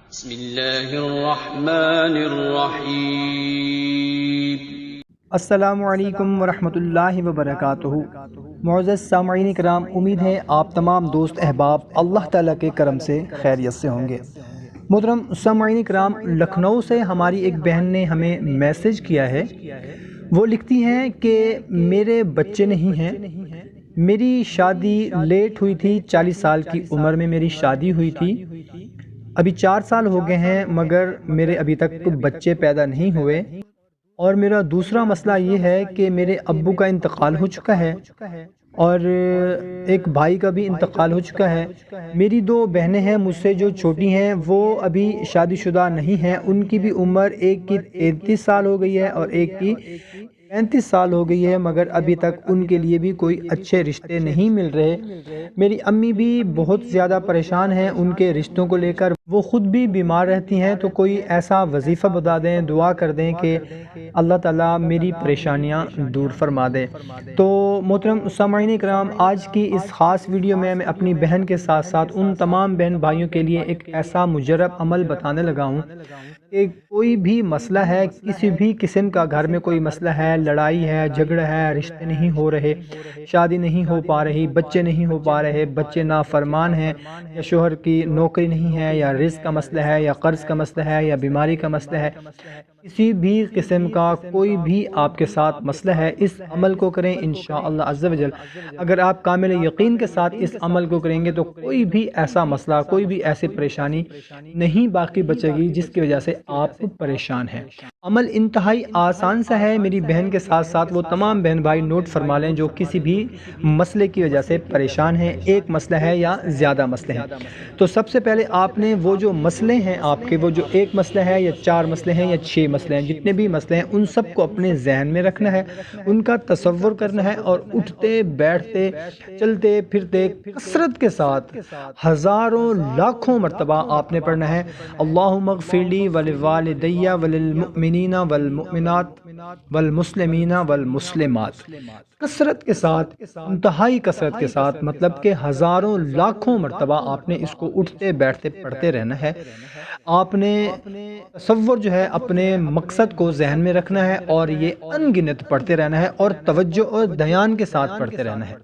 بسم اللہ الرحمن الرحیم۔ السلام علیکم ورحمۃ اللہ وبرکاتہ۔ معزز سامعین کرام، امید ہے آپ تمام دوست احباب اللہ تعالیٰ کے کرم سے خیریت سے ہوں گے۔ محترم سامعین کرام، لکھنؤ سے ہماری ایک بہن نے ہمیں میسج کیا ہے۔ وہ لکھتی ہیں کہ میرے بچے نہیں ہیں، میری شادی لیٹ ہوئی تھی، 40 سال کی عمر میں میری شادی ہوئی تھی، ابھی 4 سال ہو گئے ہیں مگر میرے ابھی تک بچے پیدا نہیں ہوئے۔ اور میرا دوسرا مسئلہ یہ ہے کہ میرے ابو کا انتقال ہو چکا ہے اور ایک بھائی کا بھی انتقال ہو چکا ہے۔ میری 2 بہنیں ہیں مجھ سے جو چھوٹی ہیں، وہ ابھی شادی شدہ نہیں ہیں، ان کی بھی عمر ایک کی 33 سال ہو گئی ہے اور ایک کی 35 سال ہو گئی ہے، مگر ابھی تک ان کے لیے بھی کوئی اچھے رشتے نہیں مل رہے۔ میری امی بھی بہت زیادہ پریشان ہیں ان کے رشتوں کو لے کر، وہ خود بھی بیمار رہتی ہیں، تو کوئی ایسا وظیفہ بتا دیں، دعا کر دیں کہ اللہ تعالیٰ میری پریشانیاں دور فرما دے۔ تو محترم سامعین کرام، آج کی اس خاص ویڈیو میں اپنی بہن کے ساتھ ساتھ ان تمام بہن بھائیوں کے لیے ایک ایسا مجرب عمل بتانے لگا ہوں کہ کوئی بھی مسئلہ ہے، کسی بھی قسم کا گھر میں کوئی مسئلہ ہے، لڑائی ہے، جھگڑا ہے، رشتے نہیں ہو رہے، شادی نہیں ہو پا رہی، بچے نہیں ہو پا رہے، بچے نافرمان ہیں، یا شوہر کی نوکری نہیں ہے، یا رزق کا مسئلہ ہے، یا قرض کا مسئلہ ہے، یا بیماری کا مسئلہ ہے، کسی بھی قسم کا کوئی بھی آپ کے ساتھ مسئلہ ہے، اس عمل کو کریں انشاءاللہ عز و جل۔ اگر آپ کامل یقین کے ساتھ اس عمل کو کریں گے تو کوئی بھی ایسا مسئلہ، کوئی بھی ایسی پریشانی نہیں باقی بچے گی جس کی وجہ سے آپ پریشان ہیں۔ عمل انتہائی آسان سا ہے، میری بہن کے ساتھ ساتھ وہ تمام بہن بھائی نوٹ فرما لیں جو کسی بھی مسئلے کی وجہ سے پریشان ہیں، ایک مسئلہ ہے یا زیادہ مسئلے ہیں۔ تو سب سے پہلے آپ نے وہ جو مسئلے ہیں آپ کے، وہ جو ایک مسئلہ ہے یا 4 مسئلے ہیں یا 6 مسئلے ہیں، جتنے بھی مسئلے ہیں ان سب کو اپنے ذہن میں رکھنا ہے، ان کا تصور کرنا ہے، اور اٹھتے بیٹھتے چلتے پھرتے کثرت کے ساتھ ہزاروں لاکھوں مرتبہ آپ نے پڑھنا ہے، اللہم اغفر لی ولوالدی وللمؤمنین والمؤمنات والمسلمین والمسلمات۔ کثرت کے ساتھ، انتہائی کثرت کے ساتھ، مطلب کہ ہزاروں لاکھوں مرتبہ آپ نے اس کو اٹھتے بیٹھتے پڑھتے رہنا ہے۔ آپ نے تصور جو ہے اپنے مقصد کو ذہن میں رکھنا ہے اور یہ ان گنت پڑھتے رہنا ہے اور توجہ اور دھیان کے ساتھ پڑھتے رہنا ہے۔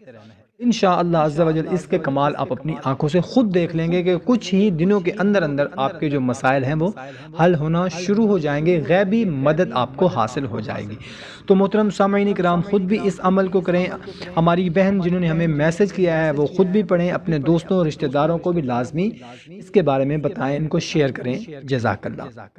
انشاءاللہ عز و جل اس کے کمال آپ اپنی آنکھوں سے خود دیکھ لیں گے کہ کچھ ہی دنوں کے اندر آپ کے جو مسائل ہیں وہ حل ہونا شروع ہو جائیں گے، غیبی مدد آپ کو حاصل ہو جائے گی۔ تو محترم سامعین کرام، خود بھی اس عمل کو کریں، ہماری بہن جنہوں نے ہمیں میسج کیا ہے وہ خود بھی پڑھیں، اپنے دوستوں رشتہ داروں کو بھی لازمی اس کے بارے میں بتائیں، ان کو شیئر کریں۔ جزاک اللہ۔